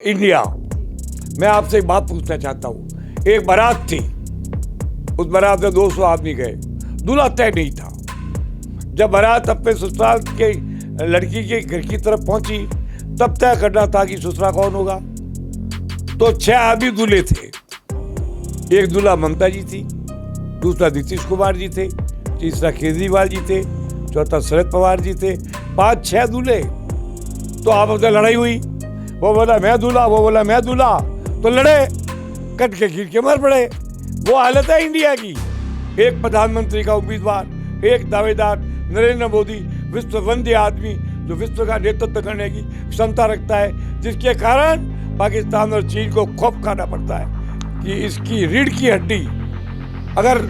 India. मैं आपसे एक बात पूछना चाहता हूँ। एक बारात थी, उस बारात में 200 आदमी गए, दूल्हा तय नहीं था। जब बारात अपने ससुराल के लड़की के घर की तरफ पहुंची, तब तय करना था कि ससुरा कौन होगा। तो 6 आदमी दूल्हे थे। एक दूल्हा ममता जी थी, दूसरा नीतीश कुमार जी थे, तीसरा केजरीवाल जी थे, चौथा शरद पवार जी थे। 5-6 दूल्हे। तो आपस में लड़ाई हुई। वो बोला मैं दूल्हा, वो बोला मैं दूल्हा, तो लड़े, कट के गिर के मर पड़े। वो हालत है इंडिया की। एक प्रधानमंत्री का उम्मीदवार, एक दावेदार नरेंद्र मोदी, विश्व वंद्य आदमी जो विश्व का नेतृत्व करने की क्षमता रखता है, जिसके कारण पाकिस्तान और चीन को खौफ खाना पड़ता है कि इसकी रीढ़ की हड्डी अगर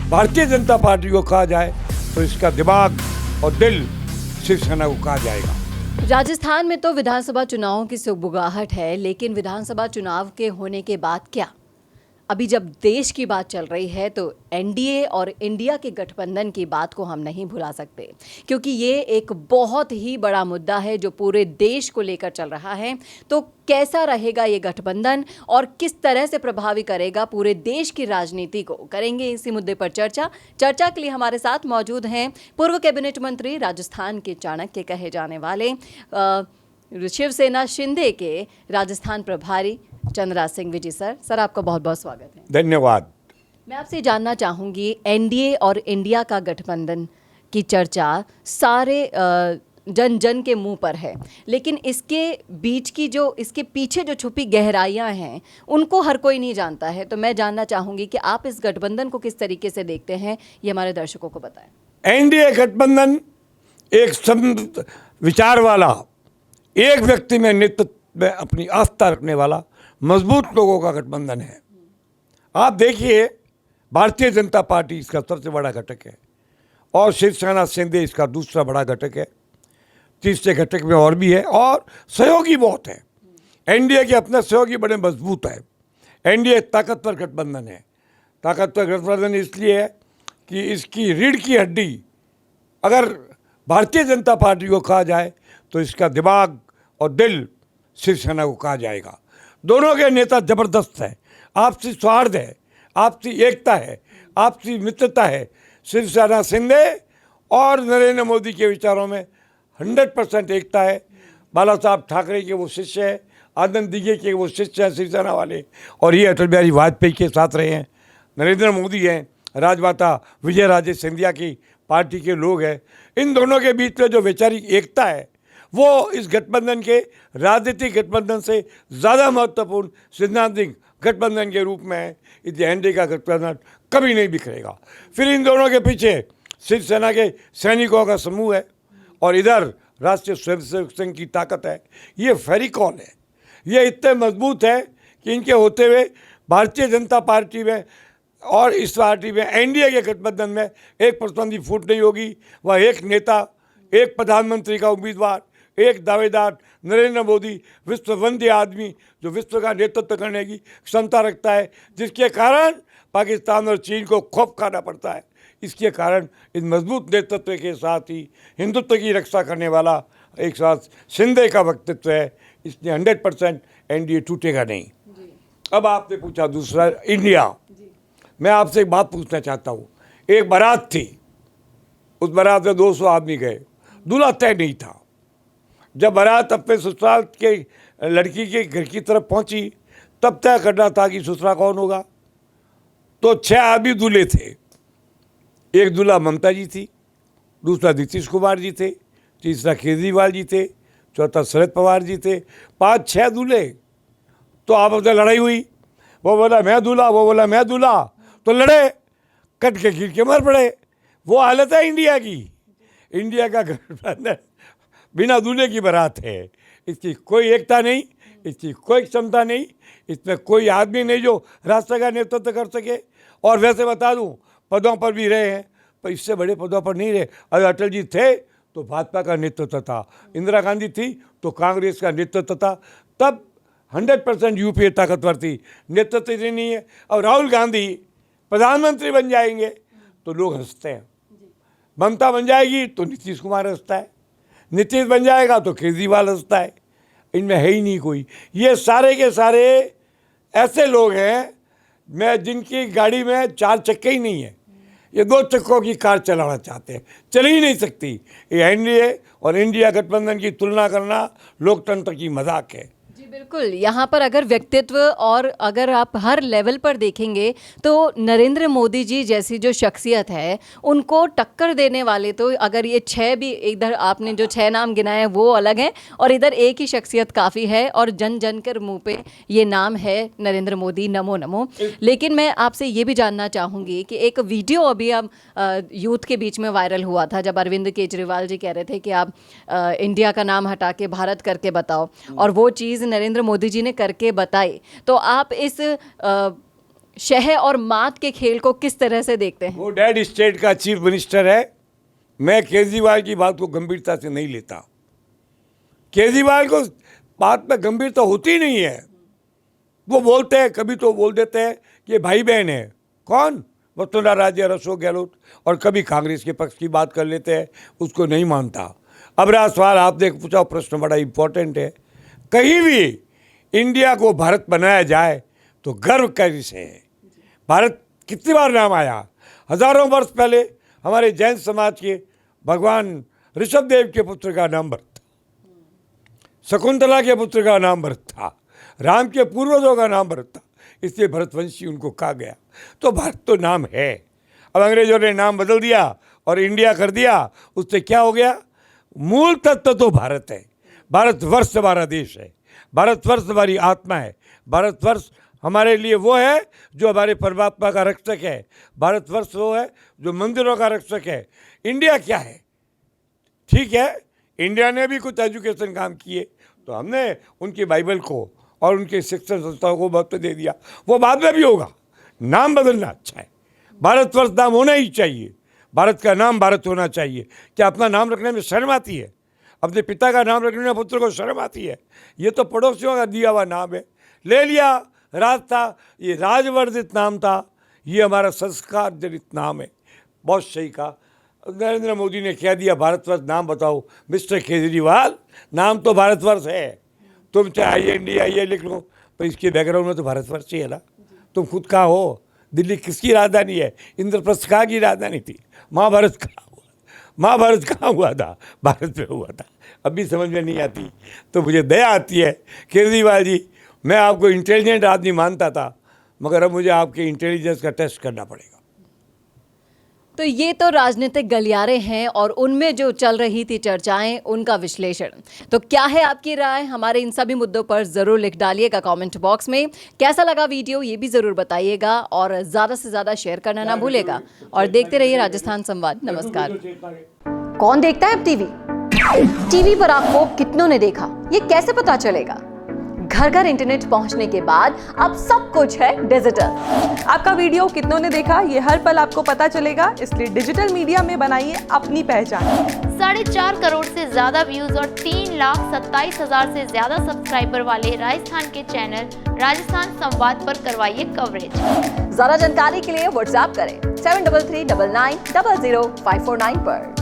भारतीय जनता पार्टी को कहा जाए तो इसका दिमाग और दिल शिवसेना को कहा जाएगा। राजस्थान में तो विधानसभा चुनावों की सुगबुगाहट है, लेकिन विधानसभा चुनाव के होने के बाद क्या? अभी जब देश की बात चल रही है तो एनडीए और इंडिया के गठबंधन की बात को हम नहीं भुला सकते, क्योंकि ये एक बहुत ही बड़ा मुद्दा है जो पूरे देश को लेकर चल रहा है। तो कैसा रहेगा ये गठबंधन और किस तरह से प्रभावी करेगा पूरे देश की राजनीति को, करेंगे इसी मुद्दे पर चर्चा के लिए हमारे साथ मौजूद हैं पूर्व कैबिनेट मंत्री, राजस्थान के चाणक्य कहे जाने वाले, शिवसेना शिंदे के राजस्थान प्रभारी चंद्रराज सिंह विजी। सर आपका बहुत बहुत स्वागत है। धन्यवाद। मैं आपसे जानना चाहूँगी, एनडीए और इंडिया का गठबंधन की चर्चा सारे जन जन के मुंह पर है, लेकिन इसके बीच की जो इसके पीछे जो छुपी गहराइयां हैं उनको हर कोई नहीं जानता है। तो मैं जानना चाहूँगी कि आप इस गठबंधन को किस तरीके से देखते हैं, ये हमारे दर्शकों को बताएं। एनडीए गठबंधन एक संत विचार वाला, एक व्यक्ति में नेतृत्व में अपनी आस्था रखने वाला मजबूत लोगों का गठबंधन है। आप देखिए, भारतीय जनता पार्टी इसका सबसे बड़ा घटक है और शिवसेना शिंदे इसका दूसरा बड़ा घटक है। तीसरे घटक में और भी है और सहयोगी बहुत है। एनडीए के अपने सहयोगी बड़े मजबूत है। एनडीए ताकतवर गठबंधन है। ताकतवर गठबंधन इसलिए है कि इसकी रीढ़ की हड्डी अगर भारतीय जनता पार्टी को कहा जाए तो इसका दिमाग और दिल शिवसेना को कहा जाएगा। दोनों के नेता जबरदस्त हैं, आपसी सौहार्द है, आपसी एकता है, आपसी मित्रता है। शिवसेना शिंदे और नरेंद्र मोदी के विचारों में 100% एकता है। बाला साहब ठाकरे के वो शिष्य है, आनंद दिघे के वो शिष्य हैं शिवसेना वाले, और ये अटल बिहारी वाजपेयी के साथ रहे हैं। नरेंद्र मोदी हैं, राजमाता विजय राजे सिंधिया की पार्टी के लोग हैं। इन दोनों के बीच में जो वैचारिक एकता है वो इस गठबंधन के राजनीतिक गठबंधन से ज़्यादा महत्वपूर्ण सिद्धांतिक गठबंधन के रूप में है। इसलिए एनडीए का गठबंधन कभी नहीं बिखरेगा। फिर इन दोनों के पीछे शिवसेना के सैनिकों का समूह है और इधर राष्ट्रीय स्वयंसेवक संघ की ताकत है। ये फेविकॉल है। ये इतने मजबूत है कि इनके होते हुए भारतीय जनता पार्टी में और इस पार्टी में एनडीए के गठबंधन में एक प्रतिद्वंदी फूट नहीं होगी। वह एक नेता, एक प्रधानमंत्री का उम्मीदवार, एक दावेदार नरेंद्र मोदी, विश्व वंद्य आदमी जो विश्व का नेतृत्व करने की क्षमता रखता है, जिसके कारण पाकिस्तान और चीन को खौफ खाना पड़ता है। इसके कारण इस मजबूत नेतृत्व के साथ ही हिंदुत्व की रक्षा करने वाला एक साथ शिंदे का वक्तव्य है। इसलिए 100% एनडीए टूटेगा नहीं। अब आपने पूछा दूसरा, इंडिया। मैं आपसे एक बात पूछना चाहता हूँ। एक बारात थी, उस बारात में 200 आदमी गए, दूल्हा तय नहीं था। जब बारात अपने ससुराल के लड़की के घर की तरफ पहुंची, तब तय करना था कि ससुरा कौन होगा। तो 6 आदमी दूल्हे थे। एक दूल्हा ममता जी थी, दूसरा नीतीश कुमार जी थे, तीसरा केजरीवाल जी थे, चौथा शरद पवार जी थे। 5-6 दूल्हे। तो आपस में लड़ाई हुई। वो बोला मैं दूल्हा, वो बोला मैं दूल्हा, तो लड़े, कट के गिर के मर पड़े। वो हालत है इंडिया की। इंडिया का गठबंधन बिना दूल्हे की बारात है। इसकी कोई एकता नहीं, इसकी कोई क्षमता नहीं, इसमें कोई आदमी नहीं जो राष्ट्र का नेतृत्व कर सके। और वैसे बता दूं, पदों पर भी रहे हैं, पर इससे बड़े पदों पर नहीं रहे। अगर अटल जी थे तो भाजपा का नेतृत्व था, इंदिरा गांधी थी तो कांग्रेस का नेतृत्व था। तब 100% यूपीए ताकतवर थी, नेतृत्व नहीं है। अब राहुल गांधी प्रधानमंत्री बन जाएंगे तो लोग हंसते हैं। ममता बन जाएगी तो नीतीश कुमार हंसता है, नीतीश बन जाएगा तो केजरीवाल हंसता है। इनमें है ही नहीं कोई। ये सारे के सारे ऐसे लोग हैं मैं जिनकी गाड़ी में 4 चक्के ही नहीं है, ये 2 चक्कों की कार चलाना चाहते हैं, चल ही नहीं सकती। ये एनडीए और इंडिया गठबंधन की तुलना करना लोकतंत्र की मजाक है। जी बिल्कुल, यहाँ पर अगर व्यक्तित्व और अगर आप हर लेवल पर देखेंगे तो नरेंद्र मोदी जी जैसी जो शख्सियत है उनको टक्कर देने वाले तो अगर ये 6 भी, इधर आपने जो 6 नाम गिनाए वो अलग हैं और इधर एक ही शख्सियत काफ़ी है और जन जन कर मुँह पे ये नाम है नरेंद्र मोदी, नमो नमो। लेकिन मैं आपसे ये भी जानना चाहूँगी कि एक वीडियो अभी अब यूथ के बीच में वायरल हुआ था जब अरविंद केजरीवाल जी कह रहे थे कि आप इंडिया का नाम हटा के भारत करके बताओ, और वो चीज़ नरेंद्र मोदी जी ने करके बताई। तो आप इस शह और मात के खेल को किस तरह से देखते हैं? वो डेड स्टेट का चीफ मिनिस्टर है। मैं केजरीवाल की बात को गंभीरता से नहीं लेता। केजरीवाल को बात में गंभीरता होती नहीं है। वो बोलते हैं, कभी तो बोल देते हैं कि भाई बहन है। कौन? वसुंधरा राजे और अशोक गहलोत। और कभी कांग्रेस के पक्ष की बात कर लेते हैं, उसको नहीं मानता। अब रहा सवाल आपने पूछा, प्रश्न बड़ा इंपॉर्टेंट है। कहीं भी इंडिया को भारत बनाया जाए तो गर्व कैसे है। भारत कितनी बार नाम आया। हजारों वर्ष पहले हमारे जैन समाज के भगवान ऋषभदेव के पुत्र का नाम भरत था, शकुंतला के पुत्र का नाम भरत था, राम के पूर्वजों का नाम भरत था, इसलिए भरतवंशी उनको कहा गया। तो भारत तो नाम है। अब अंग्रेजों ने नाम बदल दिया और इंडिया कर दिया, उससे क्या हो गया? मूल तत्व तो भारत है। भारतवर्ष हमारा देश है, भारतवर्ष हमारी आत्मा है, भारतवर्ष हमारे लिए वो है जो हमारे परमात्मा का रक्षक है, भारतवर्ष वो है जो मंदिरों का रक्षक है। इंडिया क्या है? ठीक है, इंडिया ने भी कुछ एजुकेशन काम किए तो हमने उनकी बाइबल को और उनके शिक्षण संस्थाओं को महत्व दे दिया, वो बाद में भी होगा। नाम बदलना अच्छा है, भारतवर्ष नाम होना ही चाहिए, भारत का नाम भारत होना चाहिए। क्या अपना नाम रखने में शर्म आती है? अपने पिता का नाम रखने में पुत्र को शर्म आती है? ये तो पड़ोसियों का दिया हुआ नाम है, ले लिया, राज था, ये राजवर्धित नाम था, ये हमारा संस्कार जनित नाम है। बहुत सही कहा नरेंद्र मोदी ने, कह दिया भारतवर्ष नाम बताओ। मिस्टर केजरीवाल, नाम तो भारतवर्ष है, तुम चाहे इंडिया ये लिख लो, पर इसके बैकग्राउंड में तो भारतवर्ष ही है ना। तुम खुद कहाँ हो? दिल्ली किसकी राजधानी है? इंद्रप्रस्थ कहाँ की राजधानी थी? महाभारत कहाँ हुआ? महाभारत कहाँ हुआ था? भारत में हुआ था। अभी समझ में नहीं आती तो मुझे दया आती है। केजरीवाल जी, मैं आपको इंटेलिजेंट आदमी मानता था, मगर अब मुझे आपके इंटेलिजेंस का टेस्ट करना पड़ेगा। तो ये तो राजनीतिक गलियारे हैं और उनमें जो चल रही थी चर्चाएं, उनका विश्लेषण। तो क्या है आपकी राय? हमारे इन सभी मुद्दों पर ज़रूर लिख डालिएगा कमेंट बॉक्स में। कैसा लगा वीडियो ये भी ज़रूर बताइएगा और ज़्यादा से ज़्यादा शेयर करना ना भूलेगा। और देखते रहिए राजस्थान संवाद। नमस्कार। कौन देखता है अब टीवी पर आपको कितनों ने देखा, ये कैसे पता चलेगा? घर घर इंटरनेट पहुंचने के बाद अब सब कुछ है डिजिटल। आपका वीडियो कितनों ने देखा ये हर पल आपको पता चलेगा, इसलिए डिजिटल मीडिया में बनाइए अपनी पहचान। 4.5 करोड़ से ज्यादा व्यूज और 3,27,000 से ज्यादा सब्सक्राइबर वाले राजस्थान के चैनल राजस्थान संवाद पर करवाइए कवरेज। ज्यादा जानकारी के लिए व्हाट्सएप करें 7339900549 पर।